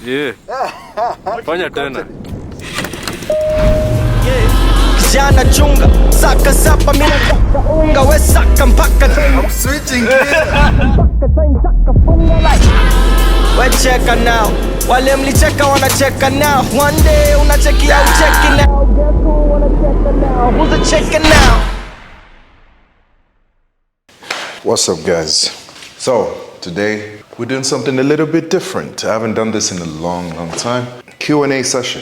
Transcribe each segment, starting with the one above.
Yeah. Fanya tena. Kijana chunga, saka sapa mina saka unga, we saka mpaka I'm switching gears. We checka now, wale mlicheka wanacheka now. One day unacheki au cheki now. Guess who wanna checka now? Who's a checka now? What's up, guys? So today we're doing something a little bit different. I haven't done this in a long time. Q&A session.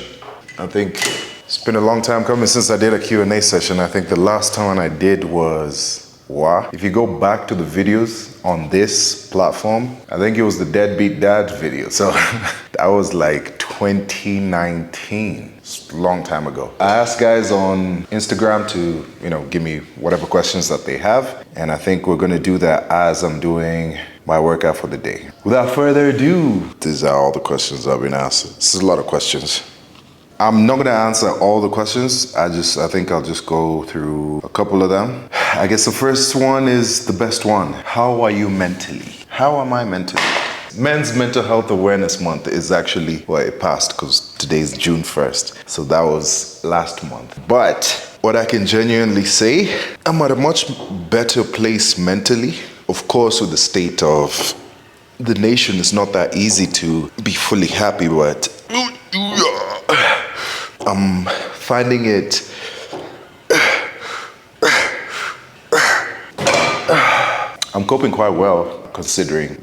I think it's been a long time coming since I did a Q&A session. I think the last time I did was If you go back to the videos on this platform, I think it was the Deadbeat Dad video. So that was like 2019. It's a long time ago. I asked guys on Instagram to, give me whatever questions that they have. And I think we're gonna do that as I'm doing my workout for the day. Without further ado, these are all the questions I've been asked. This is a lot of questions. I'm not gonna answer all the questions. I think I'll just go through a couple of them. I guess the first one is the best one. How are you mentally? How am I mentally? Men's Mental Health Awareness Month is actually, it passed because today's June 1st. So that was last month. But what I can genuinely say, I'm at a much better place mentally. Of course, with the state of the nation, it's not that easy to be fully happy, but I'm finding it I'm coping quite well considering,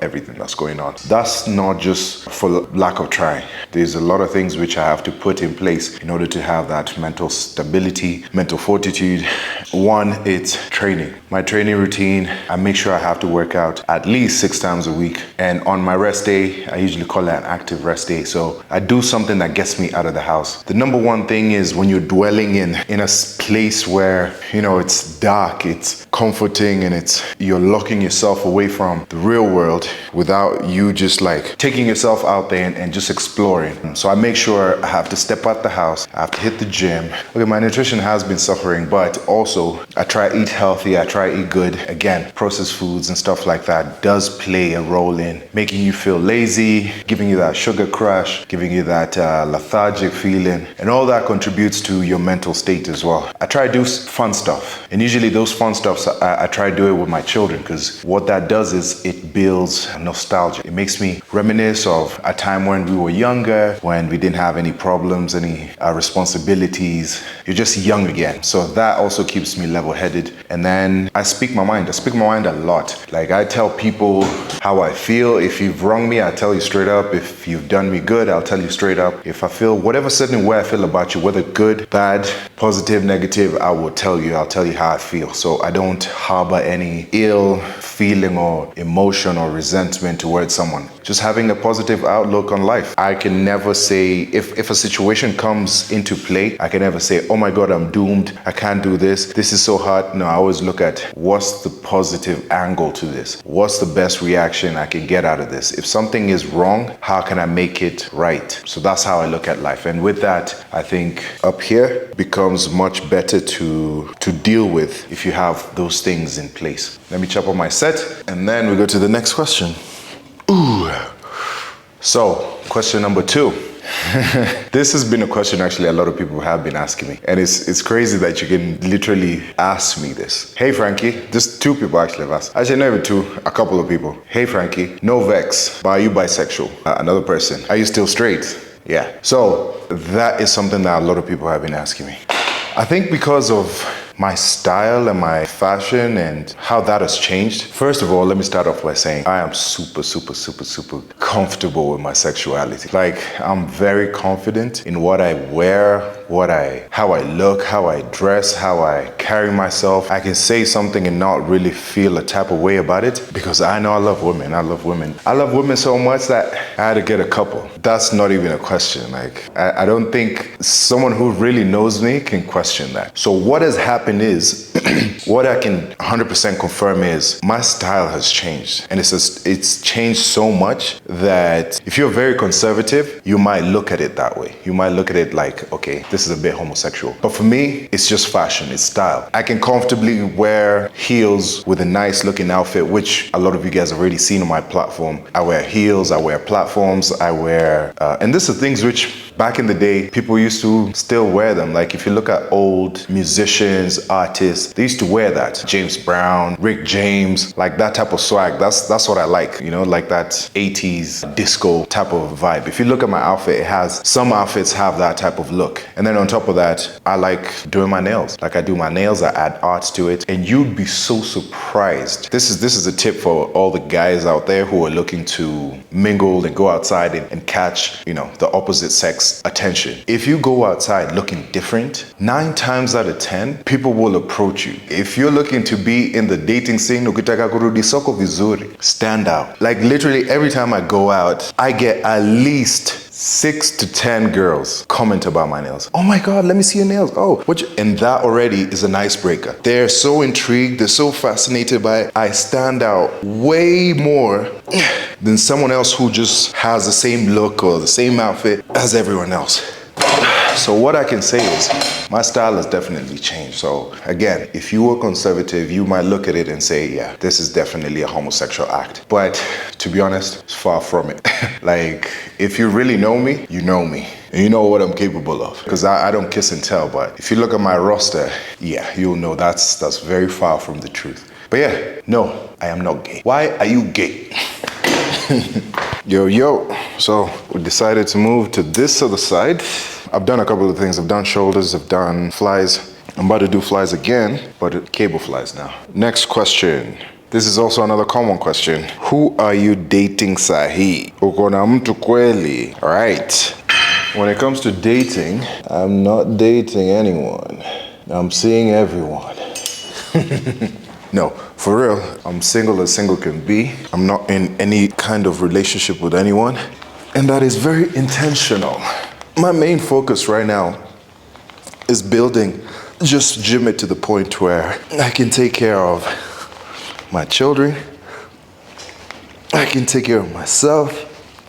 everything that's going on. That's not just for lack of trying. There's a lot of things which I have to put in place in order to have that mental stability, mental fortitude. One, it's training. My training routine, I make sure I have to work out at least 6 times a week. And on my rest day, I usually call it an active rest day. So I do something that gets me out of the house. The number one thing is when you're dwelling in a place where, it's dark, it's comforting, and you're locking yourself away from the real world without you just like taking yourself out there and just exploring. So I make sure I have to step out the house, I have to hit the gym. Okay, my nutrition has been suffering, but also I try to eat healthy, I try to eat good. Again, processed foods and stuff like that does play a role in making you feel lazy, giving you that sugar crash, giving you that lethargic feeling, and all that contributes to your mental state as well. I try to do fun stuff, and usually those fun stuff, I try to do it with my children, because what that does is it builds nostalgia. It makes me reminisce of a time when we were younger, when we didn't have any problems, any responsibilities. You're just young again. So that also keeps me level-headed. And then I speak my mind. I speak my mind a lot. Like, I tell people how I feel. If you've wronged me, I'll tell you straight up. If you've done me good, I'll tell you straight up. If I feel whatever certain way I feel about you, whether good, bad, positive, negative, I will tell you. I'll tell you how I feel. So I don't harbor any ill feeling or emotion or resentment towards someone. Just having a positive outlook on life. I can never say, if a situation comes into play, I can never say, oh my God, I'm doomed, I can't do this, this is so hard. No, I always look at what's the positive angle to this? What's the best reaction I can get out of this? If something is wrong, how can I make it right? So that's how I look at life. And with that, I think up here becomes much better to deal with if you have those things in place. Let me chop on my set and then we go to the next question. Ooh. So, question number 2. This has been a question actually a lot of people have been asking me. And it's crazy that you can literally ask me this. Hey Frankie, just 2 people actually have asked. Actually not even 2, a couple of people. Hey Frankie, no vex, but are you bisexual? Another person, are you still straight? Yeah. So that is something that a lot of people have been asking me. I think because of my style and my fashion and how that has changed. First of all, let me start off by saying I am super comfortable with my sexuality. Like, I'm very confident in what I wear, how I look, how I dress, how I carry myself. I can say something and not really feel a type of way about it because I know I love women. I love women so much that I had to get a couple. That's not even a question. Like, I don't think someone who really knows me can question that. So what has happened is what I can 100% confirm is my style has changed. And it's changed so much that if you're very conservative, you might look at it that way. You might look at it like, okay, this is a bit homosexual. But for me, it's just fashion, it's style. I can comfortably wear heels with a nice looking outfit, which a lot of you guys have already seen on my platform. I wear heels, I wear platforms, I wear, and this are things which back in the day, people used to still wear them. Like if you look at old musicians, artists, they used to wear that. James Brown, Rick James, like that type of swag. That's what I like, you know, like that 80s disco type of vibe. If you look at my outfit, it has, some outfits have that type of look. And then on top of that, I like doing my nails. Like I do my nails, I add art to it, and you'd be so surprised. This is a tip for all the guys out there who are looking to mingle and go outside and catch, you know, the opposite sex attention. If you go outside looking different, 9 times out of 10, people will approach you. If you're looking to be in the dating scene, ukitaka kurudi soko vizuri, stand out. Like literally every time I go out, I get at least 6 to 10 girls comment about my nails. Oh my God, let me see your nails. Oh, and that already is an icebreaker. They're so intrigued, they're so fascinated by it. I stand out way more than someone else who just has the same look or the same outfit as everyone else. So what I can say is my style has definitely changed. So again, if you were conservative, you might look at it and say, yeah, this is definitely a homosexual act. But to be honest, it's far from it. Like, if you really know me, you know me. And you know what I'm capable of. Because I don't kiss and tell, but if you look at my roster, yeah, you'll know that's very far from the truth. But yeah, no, I am not gay. Why are you gay? Yo. So we decided to move to this other side. I've done a couple of things. I've done shoulders, I've done flies. I'm about to do flies again, but cable flies now. Next question. This is also another common question. Who are you dating sahi? Uko na mtu kweli? All right. When it comes to dating, I'm not dating anyone. I'm seeing everyone. No, for real, I'm single as single can be. I'm not in any kind of relationship with anyone. And that is very intentional. My main focus right now is building JustGymIt to the point where I can take care of my children, I can take care of myself,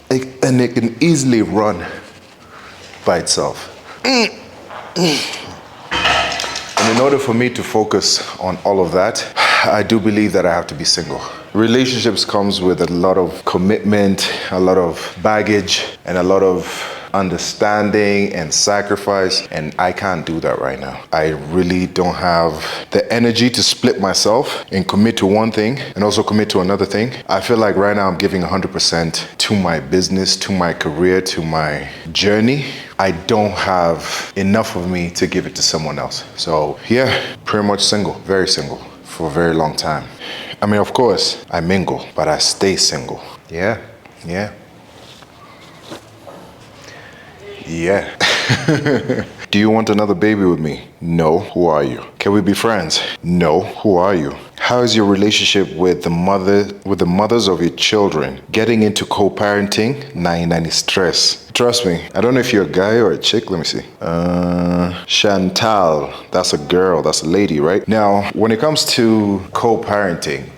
and it can easily run by itself. And in order for me to focus on all of that, I do believe that I have to be single. Relationships comes with a lot of commitment, a lot of baggage, and a lot of understanding and sacrifice, and I can't do that right now. I really don't have the energy to split myself and commit to one thing and also commit to another thing. I feel like right now I'm giving 100% to my business, to my career, to my journey. I don't have enough of me to give it to someone else. So yeah, pretty much single, very single for a very long time. I mean, of course, I mingle, but I stay single. Yeah. Do you want another baby with me? No. Who are you? Can we be friends? No. Who are you? How is your relationship with the mothers of your children? Getting into co-parenting, 990 stress. Trust me, I don't know if you're a guy or a chick. Let me see. Chantal, that's a girl, that's a lady, right? Now, when it comes to co-parenting,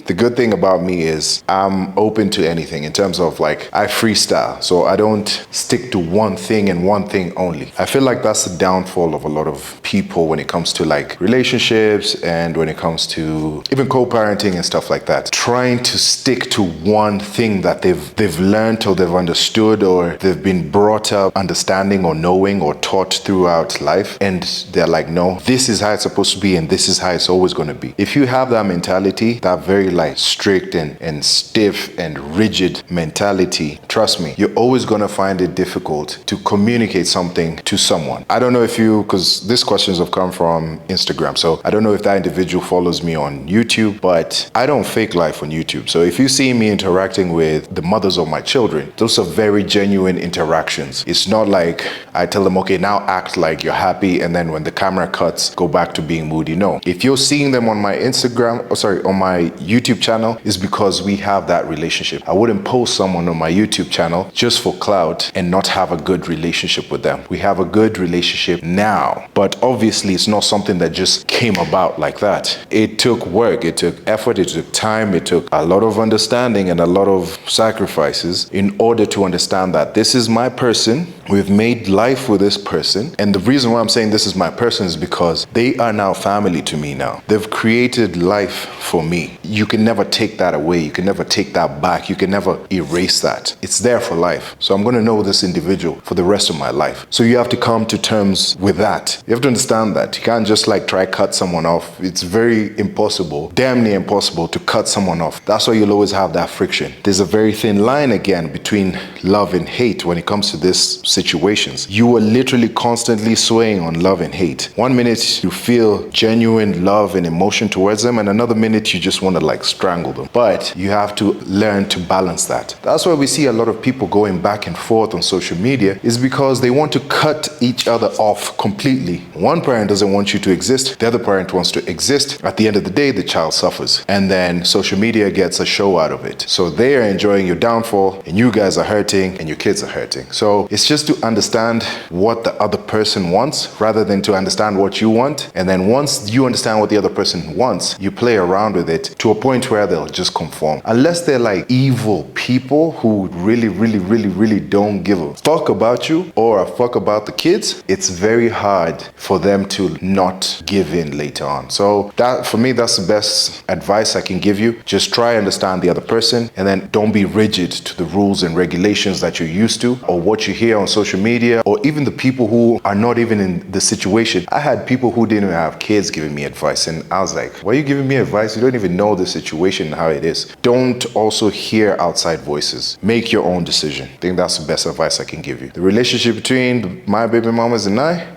the good thing about me is I'm open to anything in terms of like, I freestyle. So I don't stick to one thing and one thing only. I feel like that's the downfall of a lot of people when it comes to like relationships and when it comes to even co-parenting and stuff like that. Trying to stick to one thing that they've learned or they've understood or they've been brought up understanding or knowing or taught throughout life, and they're like, no, this is how it's supposed to be and this is how it's always going to be. If you have that mentality, that very like strict and stiff and rigid mentality, trust me, you're always going to find it difficult to communicate something to someone. I don't know if you, because these questions have come from Instagram, so I don't know if that individual follows me on YouTube, but I don't fake life on YouTube. So if you see me interacting with the mothers of my children, those are very genuine interactions. It's not like I tell them, okay, now act like you're happy, and then when the camera cuts, go back to being moody. No. If you're seeing them on my on my YouTube channel, it's because we have that relationship. I wouldn't post someone on my YouTube channel just for clout and not have a good relationship with them. We have a good relationship now, but obviously it's not something that just came about like that. It took work, it took effort, it took time, it took a lot of understanding and a lot of sacrifices in order to understand that this is my person. We've made life with this person, and the reason why I'm saying this is my person is because they are now family to me now. They've created life for me. You can never take that away. You can never take that back. You can never erase that. It's there for life. So I'm going to know this individual for the rest of my life. So you have to come to terms with that. You have to understand that. You can't just like try cut someone off. It's very impossible, damn near impossible to cut someone off. That's why you'll always have that friction. There's a very thin line again between love and hate when it comes to this situations. You are literally constantly swaying on love and hate. One minute you feel genuine love and emotion towards them, and another minute you just want to like strangle them. But you have to learn to balance that. That's why we see a lot of people going back and forth on social media, is because they want to cut each other off completely. One parent doesn't want you to exist, the other parent wants to exist. At the end of the day, the child suffers, and then social media gets a show out of it. So they are enjoying your downfall, and you guys are hurting, and your kids are hurting. So it's just to understand what the other person wants rather than to understand what you want. And then once you understand what the other person wants, you play around with it to a point where they'll just conform. Unless they're like evil people who really don't give a fuck about you or a fuck about the kids, it's very hard for them to not give in later on. So that, for me, that's the best advice I can give you. Just try and understand the other person, and then don't be rigid to the rules and regulations that you're used to or what you hear on social media, or even the people who are not even in the situation. I had people who didn't even have kids giving me advice, and I was like, why are you giving me advice? You don't even know the situation and how it is. Don't also hear outside voices. Make your own decision. I think that's the best advice I can give you. The relationship between my baby mamas and I,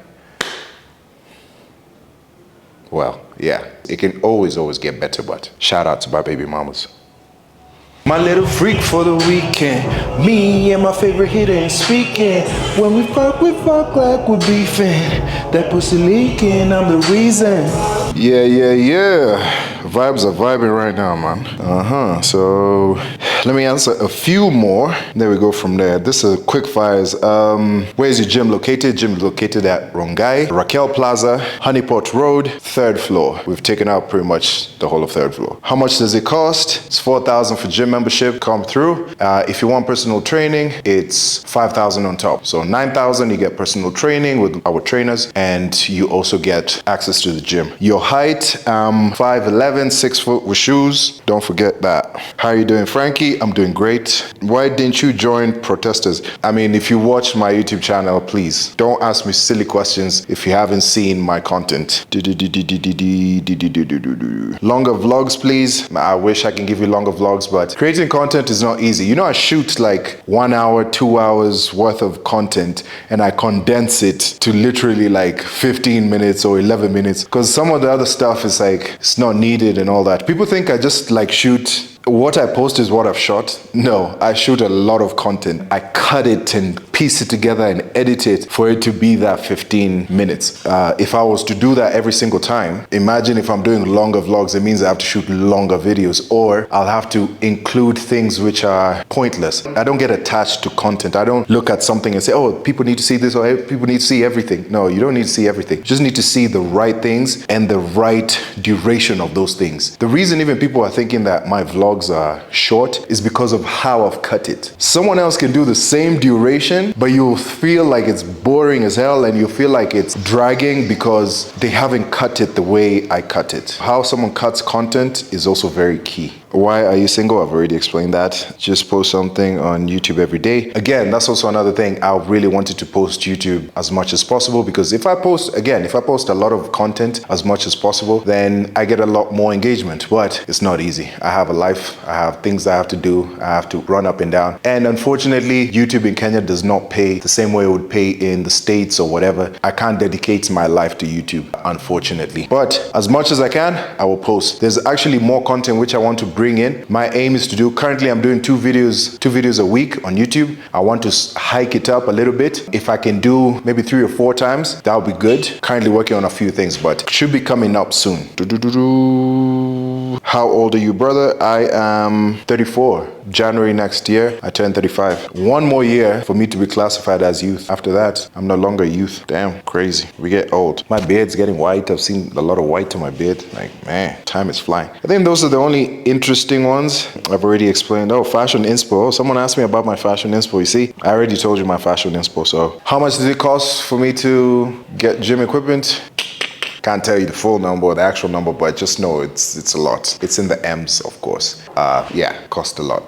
well, yeah, it can always get better, but shout out to my baby mamas. My little freak for the weekend. Me and my favorite hitter ain't speaking. When we fuck like we're beefing. That pussy leaking, I'm the reason. Yeah. Vibes are vibing right now, man. So let me answer a few more. There we go from there. This is quick fires. Where's your gym located? Gym is located at Rongai, Raquel Plaza, Honeypot Road, 3rd floor. We've taken out pretty much the whole of 3rd floor. How much does it cost? It's $4,000 for gym membership. Come through. If you want personal training, it's $5,000 on top. So $9,000, you get personal training with our trainers, and you also get access to the gym. Your height, 5'11", 6 foot with shoes. Don't forget that. How are you doing, Frankie? I'm doing great. Why didn't you join protesters? I mean, if you watch my YouTube channel, please don't ask me silly questions if you haven't seen my content. Longer vlogs, please. I wish I can give you longer vlogs, but creating content is not easy. You know, I shoot like 1 hour, 2 hours worth of content, and I condense it to literally like 15 minutes or 11 minutes, because some of the other stuff is like, it's not needed and all that. People think I just like shoot. What I post is what I've shot. No, I shoot a lot of content. I cut it and piece it together and edit it for it to be that 15 minutes. If I was to do that every single time, imagine if I'm doing longer vlogs, it means I have to shoot longer videos, or I'll have to include things which are pointless. I don't get attached to content. I don't look at something and say, oh, people need to see this, or hey, people need to see everything. No, you don't need to see everything. You just need to see the right things and the right duration of those things. The reason even people are thinking that my vlogs are short is because of how I've cut it. Someone else can do the same duration, but you'll feel like it's boring as hell, and you'll feel like it's dragging because they haven't cut it the way I cut it. How someone cuts content is also very key. Why are you single? I've already explained that. Just post something on YouTube every day. Again, that's also another thing. I really wanted to post YouTube as much as possible, because if I post a lot of content as much as possible, then I get a lot more engagement, but it's not easy. I have a life. I have things I have to do. I have to run up and down. And unfortunately, YouTube in Kenya does not pay the same way it would pay in the States or whatever. I can't dedicate my life to YouTube, unfortunately. But as much as I can, I will post. There's actually more content which I want to bring bring in. My aim is to do, currently I'm doing two videos a week on YouTube. I want to hike it up a little bit. If I can do maybe 3 or 4 times, that would be good. Currently working on a few things, but should be coming up soon. How old are you, brother? I am 34. January next year, I turn 35. 1 more year for me to be classified as youth. After that, I'm no longer youth. Damn, crazy. We get old. My beard's getting white. I've seen a lot of white on my beard. Like, man, time is flying. I think those are the only interesting ones. I've already explained. Oh, fashion inspo. Oh, someone asked me about my fashion inspo. You see, I already told you my fashion inspo. So how much did it cost for me to get gym equipment? Can't tell you the full number or the actual number, but just know it's a lot. It's in the M's, of course. Yeah, cost a lot.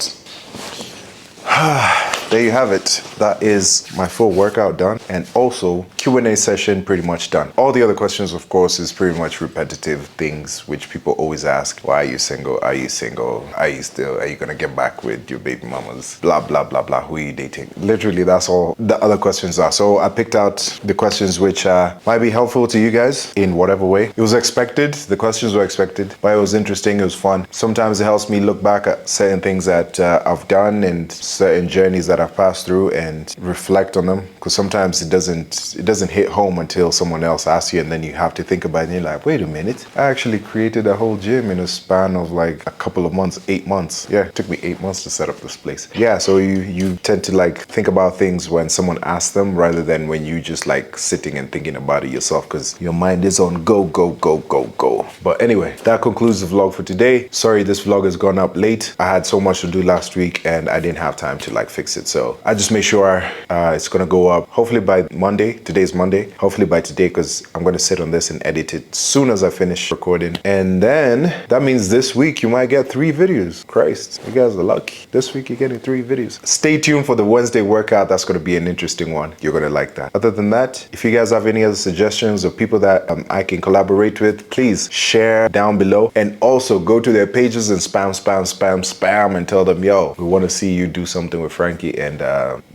There you have it. That is my full workout done, and also Q&A session pretty much done. All the other questions, of course, is pretty much repetitive things which people always ask. Why are you single? Are you single? Are you gonna get back with your baby mamas? Blah blah blah blah. Who are you dating? Literally, that's all the other questions are. So I picked out the questions which might be helpful to you guys in whatever way. It was expected. The questions were expected, but it was interesting. It was fun. Sometimes it helps me look back at certain things that I've done and certain journeys that I've passed through and reflect on them, because sometimes it doesn't hit home until someone else asks you, and then you have to think about it and you're like, wait a minute, I actually created a whole gym in a span of like a couple of months, 8 months. Yeah, it took me 8 months to set up this place. Yeah, so you tend to like think about things when someone asks them rather than when you just like sitting and thinking about it yourself, because your mind is on go, go, go, go, go. But anyway, that concludes the vlog for today. Sorry this vlog has gone up late. I had so much to do last week and I didn't have time to like fix it, so I just made sure it's gonna go up hopefully by Monday. Today's Monday. Hopefully by today, because I'm gonna sit on this and edit it as soon as I finish recording. And then that means this week you might get 3 videos. Christ, you guys are lucky. This week you're getting 3 videos. Stay tuned for the Wednesday workout. That's gonna be an interesting one. You're gonna like that. Other than that, if you guys have any other suggestions or people that I can collaborate with, please share down below, and also go to their pages and spam and tell them, yo, we want to see you do something with Frankie. And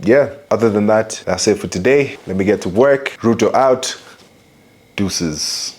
yeah, other than that, that's it for today. Let me get to work. Ruto out. Deuces.